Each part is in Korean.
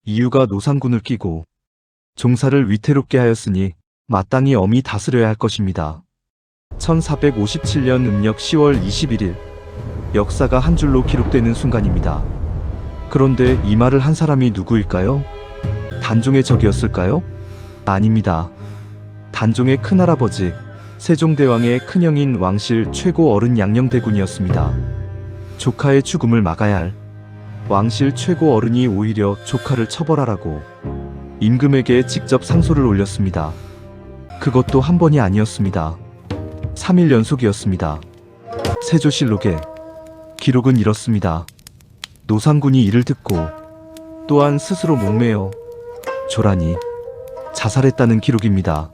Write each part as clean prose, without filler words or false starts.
이유가 노상군을 끼고 종사를 위태롭게 하였으니 마땅히 엄히 다스려야 할 것입니다. 1457년 음력 10월 21일 역사가 한 줄로 기록되는 순간입니다. 그런데 이 말을 한 사람이 누구일까요? 단종의 적이었을까요? 아닙니다. 단종의 큰할아버지 세종대왕의 큰형인 왕실 최고 어른 양녕대군이었습니다. 조카의 죽음을 막아야 할 왕실 최고 어른이 오히려 조카를 처벌하라고 임금에게 직접 상소를 올렸습니다. 그것도 한 번이 아니었습니다. 3일 연속이었습니다. 세조실록에 기록은 이렇습니다. 노상군이 이를 듣고 또한 스스로 목매어 조란이 자살했다는 기록입니다.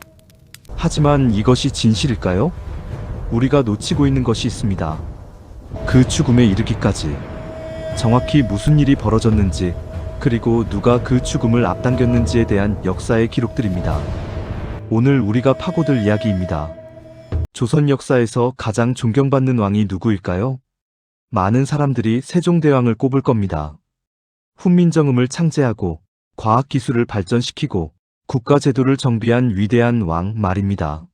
하지만 이것이 진실일까요? 우리가 놓치고 있는 것이 있습니다. 그 죽음에 이르기까지 정확히 무슨 일이 벌어졌는지, 그리고 누가 그 죽음을 앞당겼는지에 대한 역사의 기록들입니다. 오늘 우리가 파고들 이야기입니다. 조선 역사에서 가장 존경받는 왕이 누구일까요? 많은 사람들이 세종대왕을 꼽을 겁니다. 훈민정음을 창제하고 과학기술을 발전시키고 국가제도를 정비한 위대한 왕 말입니다.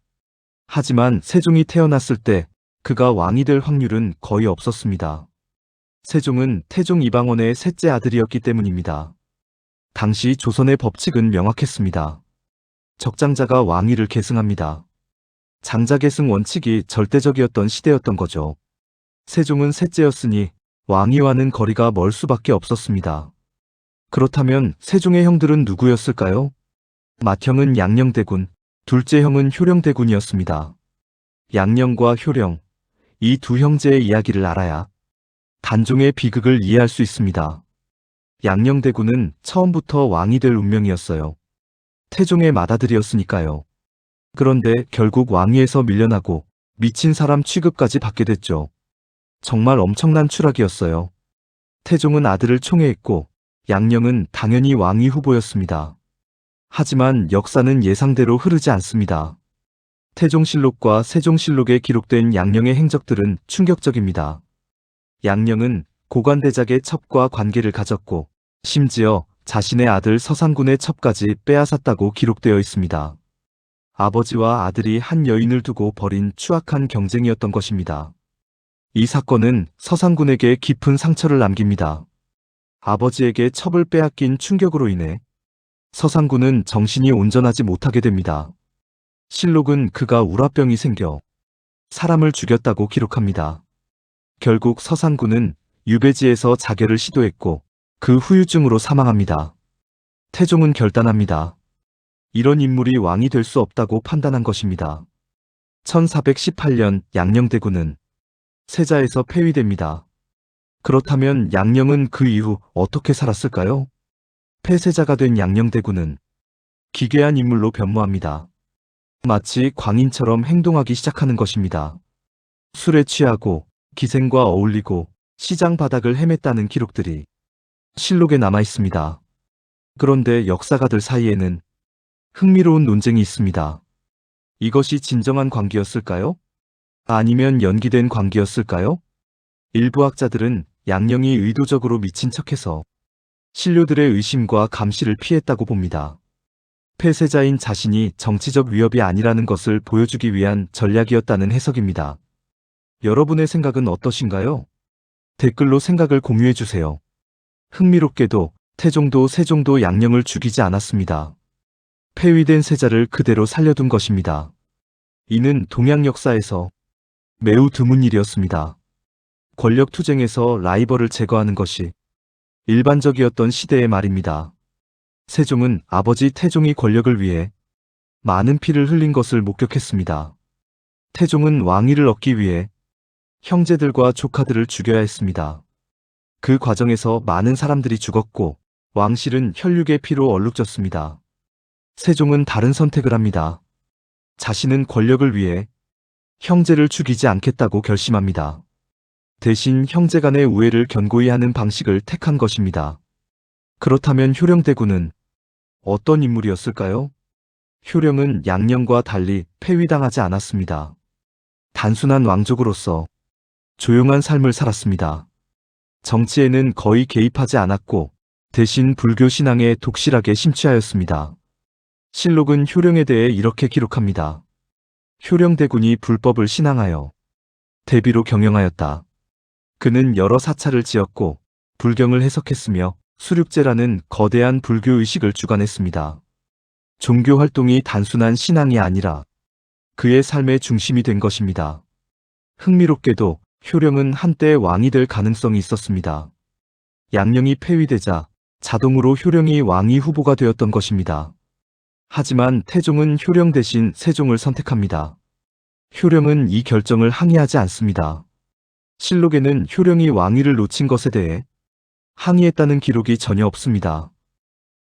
하지만 세종이 태어났을 때 그가 왕이 될 확률은 거의 없었습니다. 세종은 태종 이방원의 셋째 아들이었기 때문입니다. 당시 조선의 법칙은 명확했습니다. 적장자가 왕위를 계승합니다. 장자계승 원칙이 절대적이었던 시대였던 거죠. 세종은 셋째였으니 왕위와는 거리가 멀 수밖에 없었습니다. 그렇다면 세종의 형들은 누구였을까요? 맏형은 양녕대군, 둘째 형은 효령대군이었습니다. 양녕과 효령, 이 두 형제의 이야기를 알아야 단종의 비극을 이해할 수 있습니다. 양녕대군은 처음부터 왕이 될 운명이었어요. 태종의 맏아들이었으니까요. 그런데 결국 왕위에서 밀려나고 미친 사람 취급까지 받게 됐죠. 정말 엄청난 추락이었어요. 태종은 아들을 총애했고 양녕은 당연히 왕위 후보였습니다. 하지만 역사는 예상대로 흐르지 않습니다. 태종실록과 세종실록에 기록된 양녕의 행적들은 충격적입니다. 양녕은 고관대작의 첩과 관계를 가졌고 심지어 자신의 아들 서상군의 첩까지 빼앗았다고 기록되어 있습니다. 아버지와 아들이 한 여인을 두고 벌인 추악한 경쟁이었던 것입니다. 이 사건은 서상군에게 깊은 상처를 남깁니다. 아버지에게 첩을 빼앗긴 충격으로 인해 서상군은 정신이 온전하지 못하게 됩니다. 실록은 그가 우라병이 생겨 사람을 죽였다고 기록합니다. 결국 서상군은 유배지에서 자결을 시도했고 그 후유증으로 사망합니다. 태종은 결단합니다. 이런 인물이 왕이 될 수 없다고 판단한 것입니다. 1418년 양녕대군은 세자에서 폐위됩니다. 그렇다면 양녕은 그 이후 어떻게 살았을까요? 폐세자가 된 양녕대군은 기괴한 인물로 변모합니다. 마치 광인처럼 행동하기 시작하는 것입니다. 술에 취하고 기생과 어울리고 시장 바닥을 헤맸다는 기록들이 실록에 남아 있습니다. 그런데 역사가들 사이에는 흥미로운 논쟁이 있습니다. 이것이 진정한 관계였을까요? 아니면 연기된 관계였을까요? 일부 학자들은 양녕이 의도적으로 미친 척해서 신료들의 의심과 감시를 피했다고 봅니다. 폐세자인 자신이 정치적 위협이 아니라는 것을 보여주기 위한 전략이었다는 해석입니다. 여러분의 생각은 어떠신가요? 댓글로 생각을 공유해주세요. 흥미롭게도 태종도 세종도 양녕을 죽이지 않았습니다. 폐위된 세자를 그대로 살려둔 것입니다. 이는 동양 역사에서 매우 드문 일이었습니다. 권력 투쟁에서 라이벌을 제거하는 것이 일반적이었던 시대의 말입니다. 세종은 아버지 태종이 권력을 위해 많은 피를 흘린 것을 목격했습니다. 태종은 왕위를 얻기 위해 형제들과 조카들을 죽여야 했습니다. 그 과정에서 많은 사람들이 죽었고 왕실은 혈육의 피로 얼룩졌습니다. 세종은 다른 선택을 합니다. 자신은 권력을 위해 형제를 죽이지 않겠다고 결심합니다. 대신 형제 간의 우애를 견고히 하는 방식을 택한 것입니다. 그렇다면 효령대군은 어떤 인물이었을까요? 효령은 양녕과 달리 폐위당하지 않았습니다. 단순한 왕족으로서 조용한 삶을 살았습니다. 정치에는 거의 개입하지 않았고 대신 불교 신앙에 독실하게 심취하였습니다. 실록은 효령에 대해 이렇게 기록합니다. 효령대군이 불법을 신앙하여 대비로 경영하였다. 그는 여러 사찰을 지었고 불경을 해석했으며 수륙제라는 거대한 불교 의식을 주관했습니다. 종교 활동이 단순한 신앙이 아니라 그의 삶의 중심이 된 것입니다. 흥미롭게도 효령은 한때 왕이 될 가능성이 있었습니다. 양령이 폐위되자 자동으로 효령이 왕위 후보가 되었던 것입니다. 하지만 태종은 효령 대신 세종을 선택합니다. 효령은 이 결정을 항의하지 않습니다. 실록에는 효령이 왕위를 놓친 것에 대해 항의했다는 기록이 전혀 없습니다.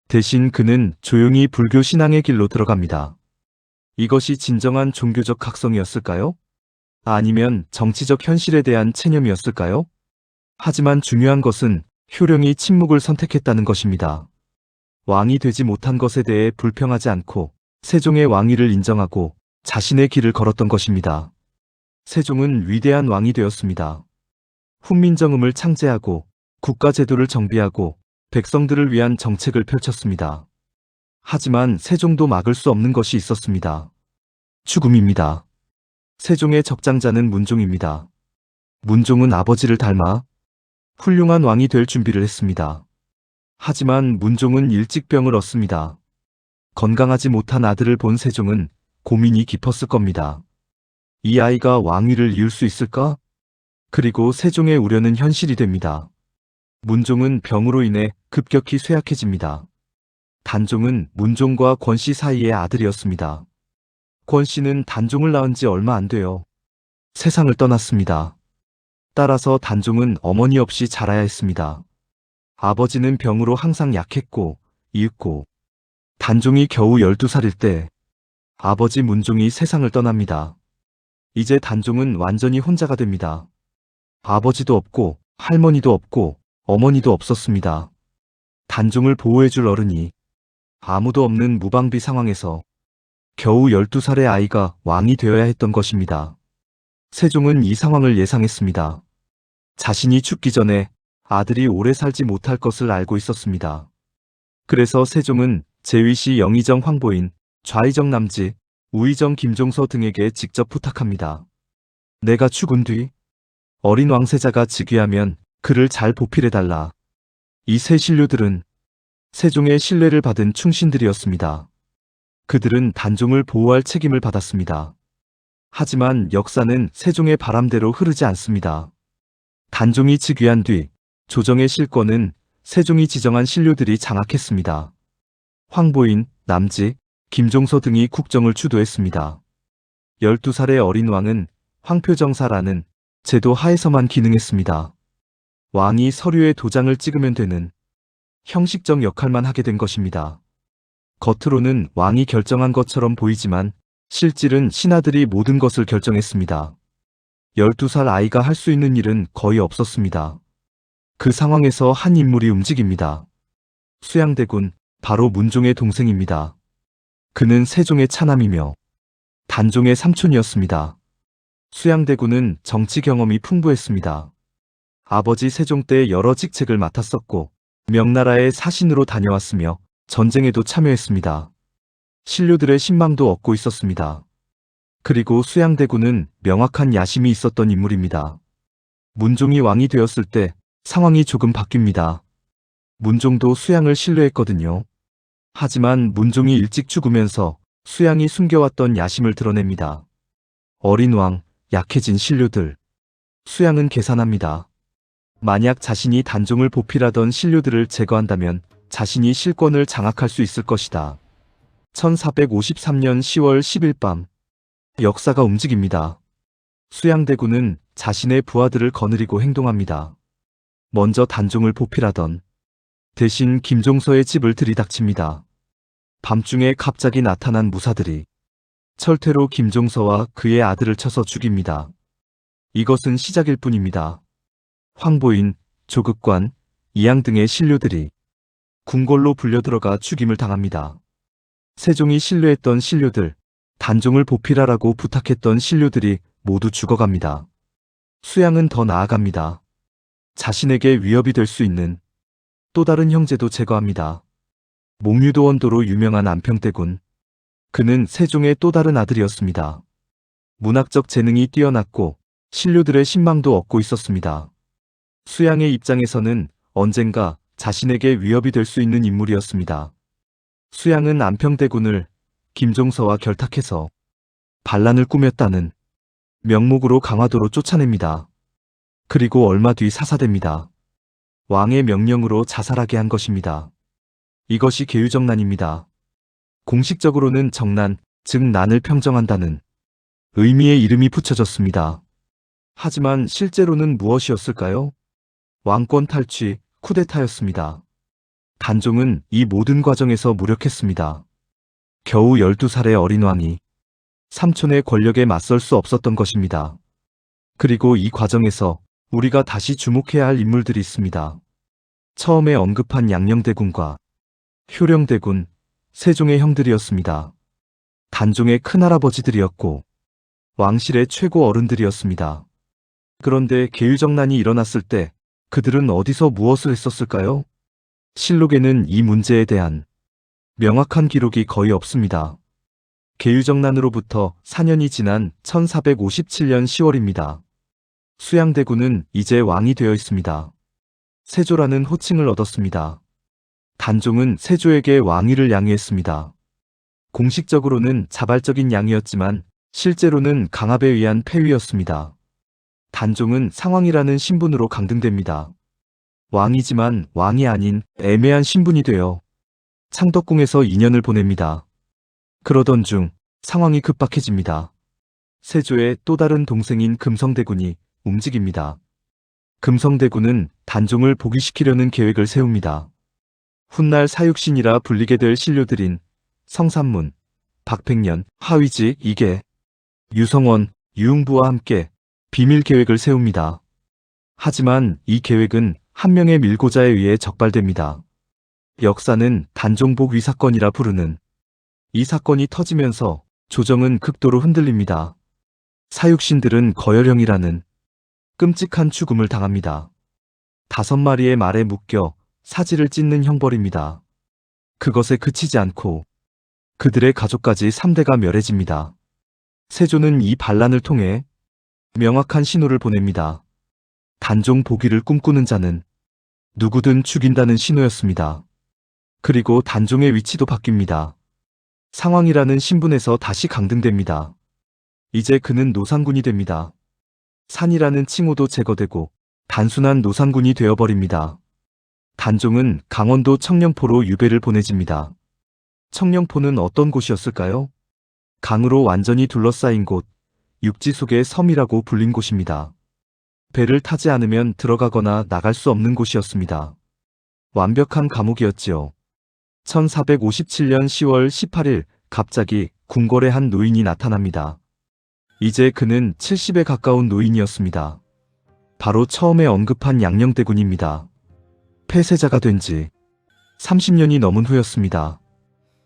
대신 그는 조용히 불교 신앙의 길로 들어갑니다. 이것이 진정한 종교적 각성이었을까요? 아니면 정치적 현실에 대한 체념이었을까요? 하지만 중요한 것은 효령이 침묵을 선택했다는 것입니다. 왕이 되지 못한 것에 대해 불평하지 않고 세종의 왕위를 인정하고 자신의 길을 걸었던 것입니다. 세종은 위대한 왕이 되었습니다. 훈민정음을 창제하고 국가제도를 정비하고 백성들을 위한 정책을 펼쳤습니다. 하지만 세종도 막을 수 없는 것이 있었습니다. 죽음입니다. 세종의 적장자는 문종입니다. 문종은 아버지를 닮아 훌륭한 왕이 될 준비를 했습니다. 하지만 문종은 일찍 병을 얻습니다. 건강하지 못한 아들을 본 세종은 고민이 깊었을 겁니다. 이 아이가 왕위를 이을 수 있을까? 그리고 세종의 우려는 현실이 됩니다. 문종은 병으로 인해 급격히 쇠약해집니다. 단종은 문종과 권씨 사이의 아들이었습니다. 권씨는 단종을 낳은 지 얼마 안 돼요. 세상을 떠났습니다. 따라서 단종은 어머니 없이 자라야 했습니다. 아버지는 병으로 항상 약했고 이윽고 단종이 겨우 12살일 때 아버지 문종이 세상을 떠납니다. 이제 단종은 완전히 혼자가 됩니다. 아버지도 없고 할머니도 없고 어머니도 없었습니다. 단종을 보호해줄 어른이 아무도 없는 무방비 상황에서 겨우 12살의 아이가 왕이 되어야 했던 것입니다. 세종은 이 상황을 예상했습니다. 자신이 죽기 전에 아들이 오래 살지 못할 것을 알고 있었습니다. 그래서 세종은 제위시 영의정 황보인, 좌의정 남지, 우의정 김종서 등에게 직접 부탁합니다. 내가 죽은 뒤 어린 왕세자가 즉위하면 그를 잘 보필해달라. 이 세 신료들은 세종의 신뢰를 받은 충신들이었습니다. 그들은 단종을 보호할 책임을 받았습니다. 하지만 역사는 세종의 바람대로 흐르지 않습니다. 단종이 즉위한 뒤 조정의 실권은 세종이 지정한 신료들이 장악했습니다. 황보인, 남지, 김종서 등이 국정을 주도했습니다. 12살의 어린 왕은 황표정사라는 제도 하에서만 기능했습니다. 왕이 서류에 도장을 찍으면 되는 형식적 역할만 하게 된 것입니다. 겉으로는 왕이 결정한 것처럼 보이지만 실질은 신하들이 모든 것을 결정했습니다. 12살 아이가 할 수 있는 일은 거의 없었습니다. 그 상황에서 한 인물이 움직입니다. 수양대군, 바로 문종의 동생입니다. 그는 세종의 차남이며 단종의 삼촌이었습니다. 수양대군은 정치 경험이 풍부했습니다. 아버지 세종 때 여러 직책을 맡았었고 명나라의 사신으로 다녀왔으며 전쟁에도 참여했습니다. 신료들의 신망도 얻고 있었습니다. 그리고 수양대군은 명확한 야심이 있었던 인물입니다. 문종이 왕이 되었을 때 상황이 조금 바뀝니다. 문종도 수양을 신뢰했거든요. 하지만 문종이 일찍 죽으면서 수양이 숨겨왔던 야심을 드러냅니다. 어린 왕, 약해진 신료들. 수양은 계산합니다. 만약 자신이 단종을 보필하던 신료들을 제거한다면 자신이 실권을 장악할 수 있을 것이다. 1453년 10월 10일 밤 역사가 움직입니다. 수양대군은 자신의 부하들을 거느리고 행동합니다. 먼저 단종을 보필하던 대신 김종서의 집을 들이닥칩니다. 밤중에 갑자기 나타난 무사들이 철퇴로 김종서와 그의 아들을 쳐서 죽입니다. 이것은 시작일 뿐입니다. 황보인, 조극관, 이양 등의 신료들이 궁궐로 불려들어가 죽임을 당합니다. 세종이 신뢰했던 신료들, 단종을 보필하라고 부탁했던 신료들이 모두 죽어갑니다. 수양은 더 나아갑니다. 자신에게 위협이 될 수 있는 또 다른 형제도 제거합니다. 목류도 원도로 유명한 안평대군. 그는 세종의 또 다른 아들이었습니다. 문학적 재능이 뛰어났고 신료들의 신망도 얻고 있었습니다. 수양의 입장에서는 언젠가 자신에게 위협이 될 수 있는 인물이었습니다. 수양은 안평대군을 김종서와 결탁해서 반란을 꾸몄다는 명목으로 강화도로 쫓아냅니다. 그리고 얼마 뒤 사사됩니다. 왕의 명령으로 자살하게 한 것입니다. 이것이 계유정난입니다. 공식적으로는 정난, 즉 난을 평정한다는 의미의 이름이 붙여졌습니다. 하지만 실제로는 무엇이었을까요? 왕권 탈취, 쿠데타였습니다. 단종은 이 모든 과정에서 무력했습니다. 겨우 12살의 어린 왕이 삼촌의 권력에 맞설 수 없었던 것입니다. 그리고 이 과정에서 우리가 다시 주목해야 할 인물들이 있습니다. 처음에 언급한 양녕대군과 효령대군, 세종의 형들이었습니다. 단종의 큰할아버지들이었고 왕실의 최고 어른들이었습니다. 그런데 계유정난이 일어났을 때 그들은 어디서 무엇을 했었을까요? 실록에는 이 문제에 대한 명확한 기록이 거의 없습니다. 계유정난으로부터 4년이 지난 1457년 10월입니다. 수양대군은 이제 왕이 되어 있습니다. 세조라는 호칭을 얻었습니다. 단종은 세조에게 왕위를 양위했습니다. 공식적으로는 자발적인 양위였지만 실제로는 강압에 의한 폐위였습니다. 단종은 상왕이라는 신분으로 강등됩니다. 왕이지만 왕이 아닌 애매한 신분이 되어 창덕궁에서 2년을 보냅니다. 그러던 중 상황이 급박해집니다. 세조의 또 다른 동생인 금성대군이 움직입니다. 금성대군은 단종을 복위시키려는 계획을 세웁니다. 훗날 사육신이라 불리게 될 신료들인 성삼문, 박백년, 하위지, 이계, 유성원, 유흥부와 함께 비밀 계획을 세웁니다. 하지만 이 계획은 한 명의 밀고자에 의해 적발됩니다. 역사는 단종복 위사건이라 부르는 이 사건이 터지면서 조정은 극도로 흔들립니다. 사육신들은 거열형이라는 끔찍한 죽음을 당합니다. 5마리의 말에 묶여 사지를 찢는 형벌입니다. 그것에 그치지 않고 그들의 가족까지 3대가 멸해집니다. 세조는 이 반란을 통해 명확한 신호를 보냅니다. 단종 복위를 꿈꾸는 자는 누구든 죽인다는 신호였습니다. 그리고 단종의 위치도 바뀝니다. 상왕이라는 신분에서 다시 강등됩니다. 이제 그는 노상군이 됩니다. 산이라는 칭호도 제거되고 단순한 노상군이 되어버립니다. 단종은 강원도 청령포로 유배를 보내집니다. 청령포는 어떤 곳이었을까요? 강으로 완전히 둘러싸인 곳, 육지 속의 섬이라고 불린 곳입니다. 배를 타지 않으면 들어가거나 나갈 수 없는 곳이었습니다. 완벽한 감옥이었지요. 1457년 10월 18일 갑자기 궁궐에 한 노인이 나타납니다. 이제 그는 70에 가까운 노인이었습니다. 바로 처음에 언급한 양녕대군입니다. 폐쇄자가 된 지 30년이 넘은 후였습니다.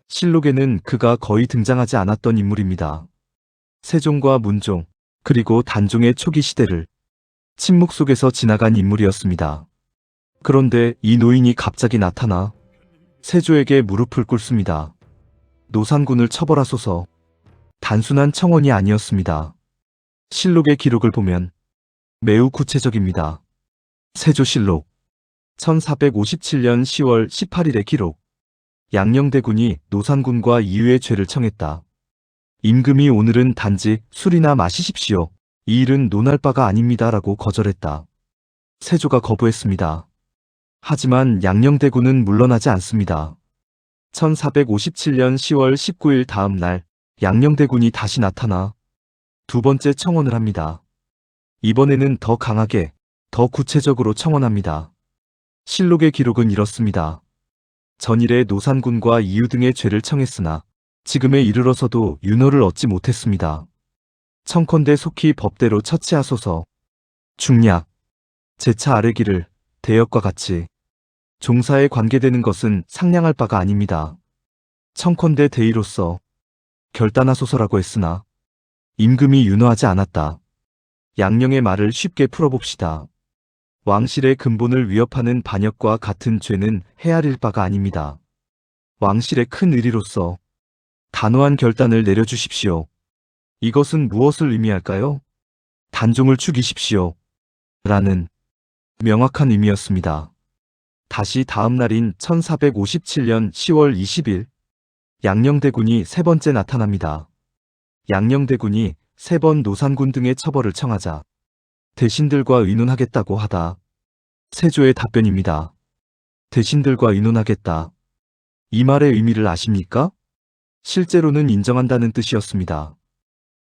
실록에는 그가 거의 등장하지 않았던 인물입니다. 세종과 문종, 그리고 단종의 초기 시대를 침묵 속에서 지나간 인물이었습니다. 그런데 이 노인이 갑자기 나타나 세조에게 무릎을 꿇습니다. 노상군을 처벌하소서. 단순한 청원이 아니었습니다. 실록의 기록을 보면 매우 구체적입니다. 세조실록 1457년 10월 18일의 기록. 양녕대군이 노상군과 이유의 죄를 청했다. 임금이 오늘은 단지 술이나 마시십시오. 이 일은 논할 바가 아닙니다. 라고 거절했다. 세조가 거부했습니다. 하지만 양녕대군은 물러나지 않습니다. 1457년 10월 19일 다음 날 양녕대군이 다시 나타나 두 번째 청원을 합니다. 이번에는 더 강하게, 더 구체적으로 청원합니다. 실록의 기록은 이렇습니다. 전일에 노산군과 이유 등의 죄를 청했으나 지금에 이르러서도 윤허를 얻지 못했습니다. 청컨대 속히 법대로 처치하소서. 중략, 제차 아래기를 대역과 같이 종사에 관계되는 것은 상냥할 바가 아닙니다. 청컨대 대의로서 결단하소서라고 했으나 임금이 윤허하지 않았다. 양녕의 말을 쉽게 풀어봅시다. 왕실의 근본을 위협하는 반역과 같은 죄는 헤아릴 바가 아닙니다. 왕실의 큰 의리로서 단호한 결단을 내려주십시오. 이것은 무엇을 의미할까요? 단종을 죽이십시오. 라는 명확한 의미였습니다. 다시 다음 날인 1457년 10월 20일, 양녕대군이 세 번째 나타납니다. 양녕대군이 세 번 노산군 등의 처벌을 청하자 대신들과 의논하겠다고 하다. 세조의 답변입니다. 대신들과 의논하겠다. 이 말의 의미를 아십니까? 실제로는 인정한다는 뜻이었습니다.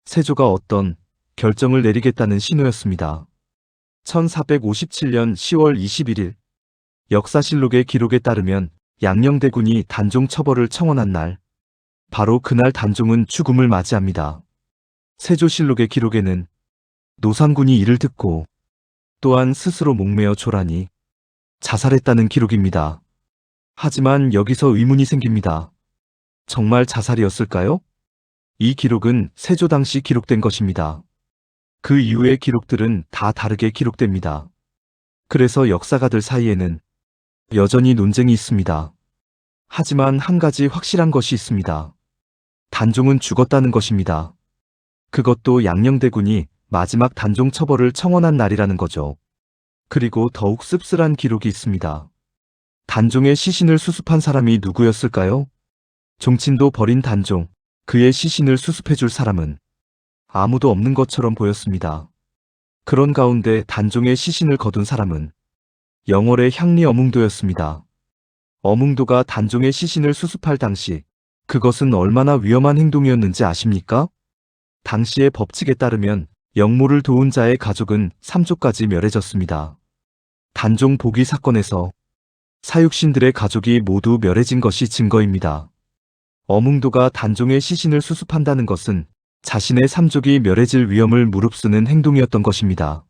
세조가 어떤 결정을 내리겠다는 신호였습니다. 1457년 10월 21일 역사실록의 기록에 따르면 양녕대군이 단종 처벌을 청원한 날, 바로 그날 단종은 죽음을 맞이합니다. 세조실록의 기록에는 노산군이 이를 듣고 또한 스스로 목매어 졸하니 자살했다는 기록입니다. 하지만 여기서 의문이 생깁니다. 정말 자살이었을까요? 이 기록은 세조 당시 기록된 것입니다. 그 이후의 기록들은 다 다르게 기록됩니다. 그래서 역사가들 사이에는 여전히 논쟁이 있습니다. 하지만 한 가지 확실한 것이 있습니다. 단종은 죽었다는 것입니다. 그것도 양녕대군이 마지막 단종 처벌을 청원한 날이라는 거죠. 그리고 더욱 씁쓸한 기록이 있습니다. 단종의 시신을 수습한 사람이 누구였을까요? 종친도 버린 단종, 그의 시신을 수습해줄 사람은 아무도 없는 것처럼 보였습니다. 그런 가운데 단종의 시신을 거둔 사람은 영월의 향리 어뭉도였습니다. 어뭉도가 단종의 시신을 수습할 당시 그것은 얼마나 위험한 행동이었는지 아십니까? 당시의 법칙에 따르면 영모를 도운 자의 가족은 3조까지 멸해졌습니다. 단종 복위 사건에서 사육신들의 가족이 모두 멸해진 것이 증거입니다. 어뭉도가 단종의 시신을 수습한다는 것은 자신의 3족이 멸해질 위험을 무릅쓰는 행동이었던 것입니다.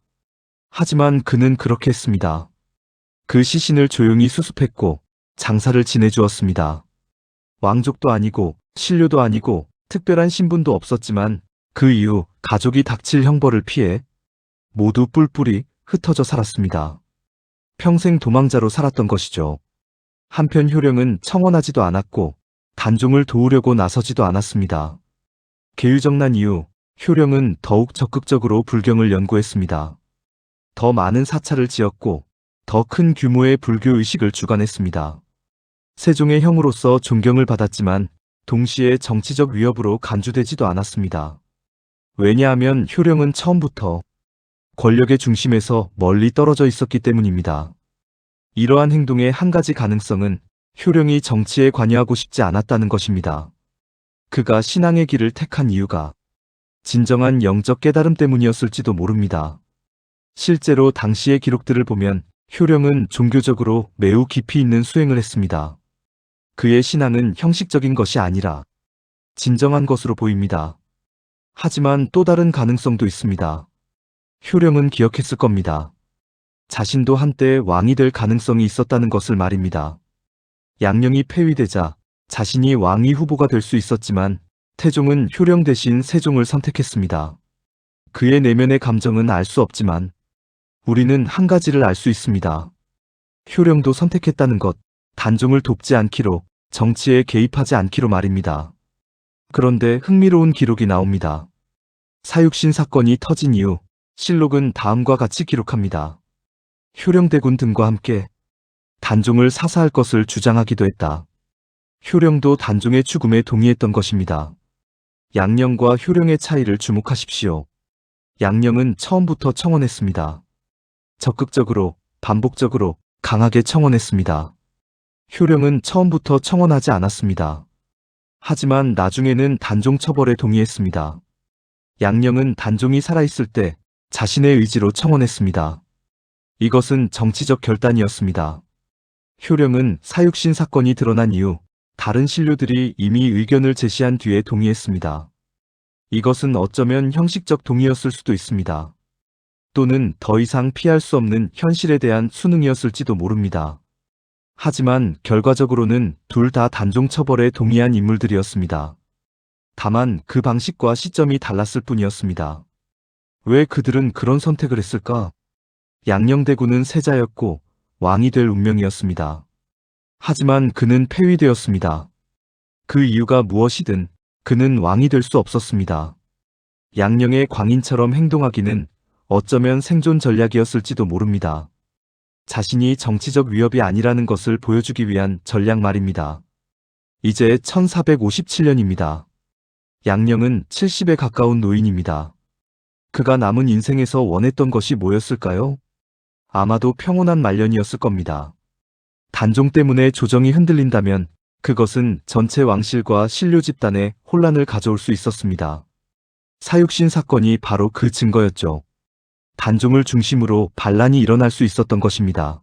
하지만 그는 그렇게 했습니다. 그 시신을 조용히 수습했고 장사를 지내주었습니다. 왕족도 아니고 신료도 아니고 특별한 신분도 없었지만 그 이후 가족이 닥칠 형벌을 피해 모두 뿔뿔이 흩어져 살았습니다. 평생 도망자로 살았던 것이죠. 한편 효령은 청원하지도 않았고 단종을 도우려고 나서지도 않았습니다. 계유정난 이후 효령은 더욱 적극적으로 불경을 연구했습니다. 더 많은 사찰을 지었고 더 큰 규모의 불교 의식을 주관했습니다. 세종의 형으로서 존경을 받았지만 동시에 정치적 위협으로 간주되지도 않았습니다. 왜냐하면 효령은 처음부터 권력의 중심에서 멀리 떨어져 있었기 때문입니다. 이러한 행동의 한 가지 가능성은 효령이 정치에 관여하고 싶지 않았다는 것입니다. 그가 신앙의 길을 택한 이유가 진정한 영적 깨달음 때문이었을지도 모릅니다. 실제로 당시의 기록들을 보면 효령은 종교적으로 매우 깊이 있는 수행을 했습니다. 그의 신앙은 형식적인 것이 아니라 진정한 것으로 보입니다. 하지만 또 다른 가능성도 있습니다. 효령은 기억했을 겁니다. 자신도 한때 왕이 될 가능성이 있었다는 것을 말입니다. 양녕이 폐위되자 자신이 왕위 후보가 될 수 있었지만 태종은 효령 대신 세종을 선택했습니다. 그의 내면의 감정은 알 수 없지만 우리는 한 가지를 알 수 있습니다. 효령도 선택했다는 것, 단종을 돕지 않기로, 정치에 개입하지 않기로 말입니다. 그런데 흥미로운 기록이 나옵니다. 사육신 사건이 터진 이후 실록은 다음과 같이 기록합니다. 효령대군 등과 함께 단종을 사사할 것을 주장하기도 했다. 효령도 단종의 죽음에 동의했던 것입니다. 양녕과 효령의 차이를 주목하십시오. 양녕은 처음부터 청원했습니다. 적극적으로, 반복적으로, 강하게 청원했습니다. 효령은 처음부터 청원하지 않았습니다. 하지만 나중에는 단종 처벌에 동의했습니다. 양녕은 단종이 살아있을 때 자신의 의지로 청원했습니다. 이것은 정치적 결단이었습니다. 효령은 사육신 사건이 드러난 이후 다른 신료들이 이미 의견을 제시한 뒤에 동의했습니다. 이것은 어쩌면 형식적 동의였을 수도 있습니다. 또는 더 이상 피할 수 없는 현실에 대한 순응이었을지도 모릅니다. 하지만 결과적으로는 둘 다 단종 처벌에 동의한 인물들이었습니다. 다만 그 방식과 시점이 달랐을 뿐이었습니다. 왜 그들은 그런 선택을 했을까? 양녕대군은 세자였고 왕이 될 운명이었습니다. 하지만 그는 폐위되었습니다. 그 이유가 무엇이든 그는 왕이 될 수 없었습니다. 양녕의 광인처럼 행동하기는 어쩌면 생존 전략이었을지도 모릅니다. 자신이 정치적 위협이 아니라는 것을 보여주기 위한 전략 말입니다. 이제 1457년입니다. 양녕은 70에 가까운 노인입니다. 그가 남은 인생에서 원했던 것이 뭐였을까요? 아마도 평온한 말년이었을 겁니다. 단종 때문에 조정이 흔들린다면 그것은 전체 왕실과 신료 집단에 혼란을 가져올 수 있었습니다. 사육신 사건이 바로 그 증거였죠. 단종을 중심으로 반란이 일어날 수 있었던 것입니다.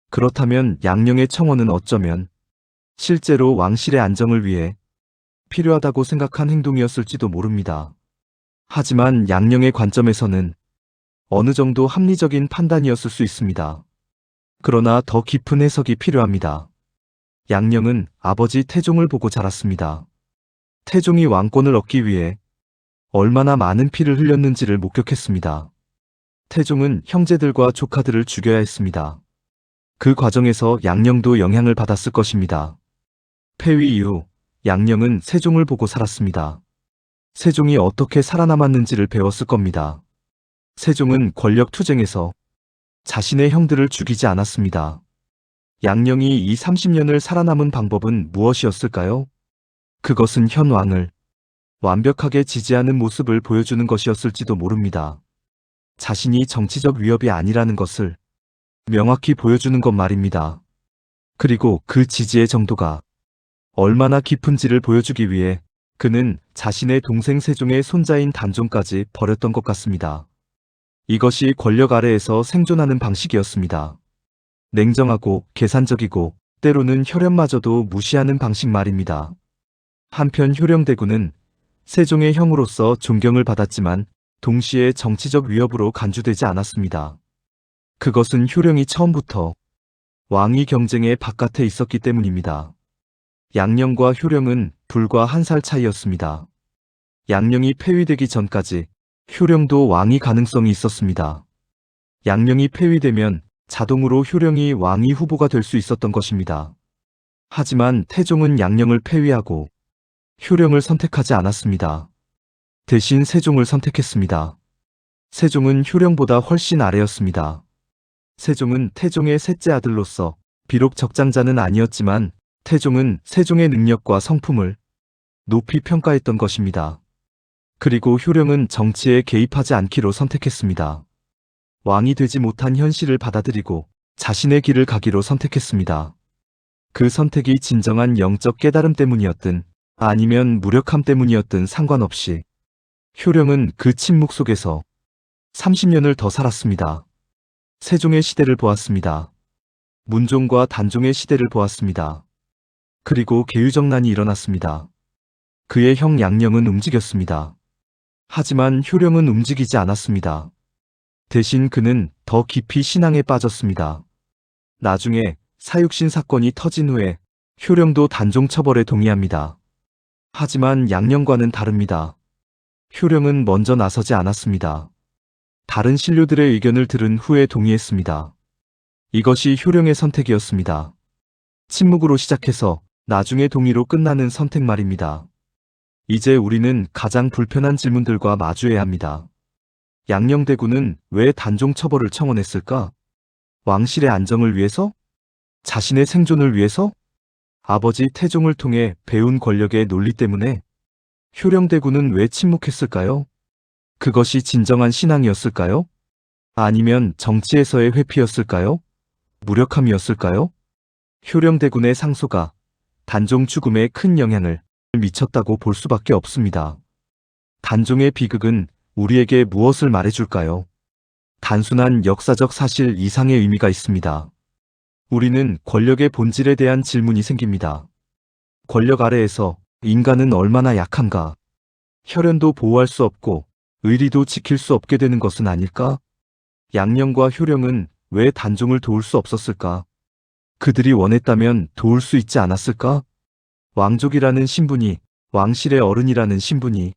그렇다면 양녕의 청원은 어쩌면 실제로 왕실의 안정을 위해 필요하다고 생각한 행동이었을지도 모릅니다. 하지만 양녕의 관점에서는 어느 정도 합리적인 판단이었을 수 있습니다. 그러나 더 깊은 해석이 필요합니다. 양녕은 아버지 태종을 보고 자랐습니다. 태종이 왕권을 얻기 위해 얼마나 많은 피를 흘렸는지를 목격했습니다. 태종은 형제들과 조카들을 죽여야 했습니다. 그 과정에서 양녕도 영향을 받았을 것입니다. 폐위 이후 양녕은 세종을 보고 살았습니다. 세종이 어떻게 살아남았는지를 배웠을 겁니다. 세종은 권력 투쟁에서 자신의 형들을 죽이지 않았습니다. 양녕이 이 30년을 살아남은 방법은 무엇이었을까요? 그것은 현 왕을 완벽하게 지지하는 모습을 보여주는 것이었을지도 모릅니다. 자신이 정치적 위협이 아니라는 것을 명확히 보여주는 것 말입니다. 그리고 그 지지의 정도가 얼마나 깊은지를 보여주기 위해 그는 자신의 동생 세종의 손자인 단종까지 버렸던 것 같습니다. 이것이 권력 아래에서 생존하는 방식이었습니다. 냉정하고 계산적이고 때로는 혈연마저도 무시하는 방식 말입니다. 한편 효령대군은 세종의 형으로서 존경을 받았지만 동시에 정치적 위협으로 간주되지 않았습니다. 그것은 효령이 처음부터 왕위 경쟁의 바깥에 있었기 때문입니다. 양녕과 효령은 불과 1살 차이였습니다. 양녕이 폐위되기 전까지 효령도 왕위 가능성이 있었습니다. 양녕이 폐위되면 자동으로 효령이 왕위 후보가 될 수 있었던 것입니다. 하지만 태종은 양녕을 폐위하고 효령을 선택하지 않았습니다. 대신 세종을 선택했습니다. 세종은 효령보다 훨씬 아래였습니다. 세종은 태종의 셋째 아들로서 비록 적장자는 아니었지만 태종은 세종의 능력과 성품을 높이 평가했던 것입니다. 그리고 효령은 정치에 개입하지 않기로 선택했습니다. 왕이 되지 못한 현실을 받아들이고 자신의 길을 가기로 선택했습니다. 그 선택이 진정한 영적 깨달음 때문이었든 아니면 무력함 때문이었든 상관없이 효령은 그 침묵 속에서 30년을 더 살았습니다. 세종의 시대를 보았습니다. 문종과 단종의 시대를 보았습니다. 그리고 계유정난이 일어났습니다. 그의 형 양녕은 움직였습니다. 하지만 효령은 움직이지 않았습니다. 대신 그는 더 깊이 신앙에 빠졌습니다. 나중에 사육신 사건이 터진 후에 효령도 단종 처벌에 동의합니다. 하지만 양녕과는 다릅니다. 효령은 먼저 나서지 않았습니다. 다른 신료들의 의견을 들은 후에 동의했습니다. 이것이 효령의 선택이었습니다. 침묵으로 시작해서 나중에 동의로 끝나는 선택 말입니다. 이제 우리는 가장 불편한 질문들과 마주해야 합니다. 양녕대군은 왜 단종 처벌을 청원했을까? 왕실의 안정을 위해서? 자신의 생존을 위해서? 아버지 태종을 통해 배운 권력의 논리 때문에? 효령대군은 왜 침묵했을까요? 그것이 진정한 신앙이었을까요? 아니면 정치에서의 회피였을까요? 무력함이었을까요? 효령대군의 상소가 단종 죽음에 큰 영향을 미쳤다고 볼 수밖에 없습니다. 단종의 비극은 우리에게 무엇을 말해줄까요? 단순한 역사적 사실 이상의 의미가 있습니다. 우리는 권력의 본질에 대한 질문이 생깁니다. 권력 아래에서 인간은 얼마나 약한가? 혈연도 보호할 수 없고 의리도 지킬 수 없게 되는 것은 아닐까? 양녕과 효령은 왜 단종을 도울 수 없었을까? 그들이 원했다면 도울 수 있지 않았을까? 왕족이라는 신분이, 왕실의 어른이라는 신분이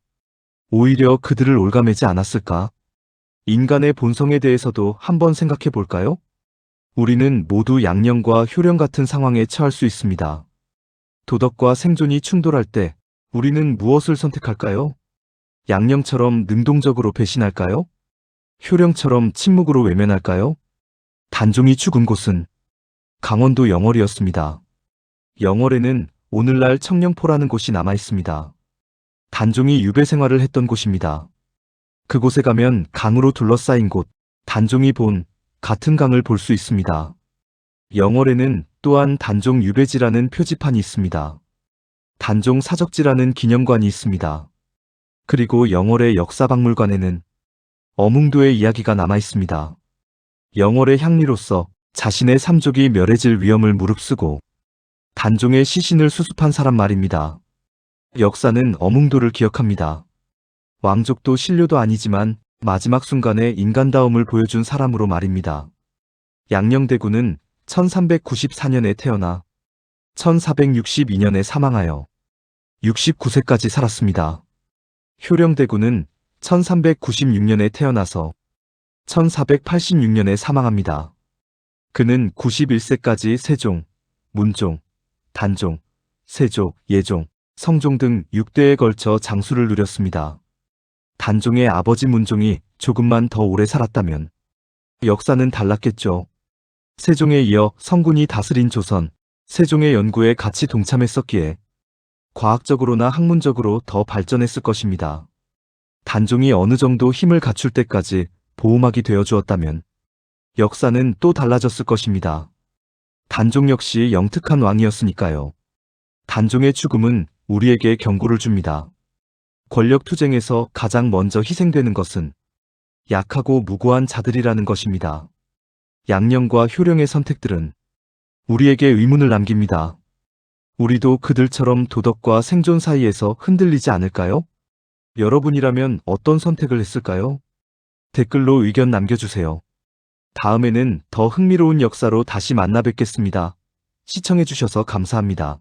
오히려 그들을 올가매지 않았을까? 인간의 본성에 대해서도 한번 생각해 볼까요? 우리는 모두 양령과 효령 같은 상황에 처할 수 있습니다. 도덕과 생존이 충돌할 때 우리는 무엇을 선택할까요? 양령처럼 능동적으로 배신할까요? 효령처럼 침묵으로 외면할까요? 단종이 죽은 곳은 강원도 영월이었습니다. 영월에는 오늘날 청령포라는 곳이 남아 있습니다. 단종이 유배 생활을 했던 곳입니다. 그곳에 가면 강으로 둘러싸인 곳, 단종이 본 같은 강을 볼 수 있습니다. 영월에는 또한 단종 유배지라는 표지판이 있습니다. 단종 사적지라는 기념관이 있습니다. 그리고 영월의 역사박물관에는 어뭉도의 이야기가 남아 있습니다. 영월의 향리로서 자신의 삼족이 멸해질 위험을 무릅쓰고 단종의 시신을 수습한 사람 말입니다. 역사는 어뭉도를 기억합니다. 왕족도 신료도 아니지만 마지막 순간에 인간다움을 보여준 사람으로 말입니다. 양녕대군은 1394년에 태어나 1462년에 사망하여 69세까지 살았습니다. 효령대군은 1396년에 태어나서 1486년에 사망합니다. 그는 91세까지 세종, 문종, 단종, 세조, 예종, 성종 등 6대에 걸쳐 장수를 누렸습니다. 단종의 아버지 문종이 조금만 더 오래 살았다면 역사는 달랐겠죠. 세종에 이어 성군이 다스린 조선, 세종의 연구에 같이 동참했었기에 과학적으로나 학문적으로 더 발전했을 것입니다. 단종이 어느 정도 힘을 갖출 때까지 보호막이 되어주었다면 역사는 또 달라졌을 것입니다. 단종 역시 영특한 왕이었으니까요. 단종의 죽음은 우리에게 경고를 줍니다. 권력 투쟁에서 가장 먼저 희생되는 것은 약하고 무고한 자들이라는 것입니다. 양령과 효령의 선택들은 우리에게 의문을 남깁니다. 우리도 그들처럼 도덕과 생존 사이에서 흔들리지 않을까요? 여러분이라면 어떤 선택을 했을까요? 댓글로 의견 남겨주세요. 다음에는 더 흥미로운 역사로 다시 만나 뵙겠습니다. 시청해주셔서 감사합니다.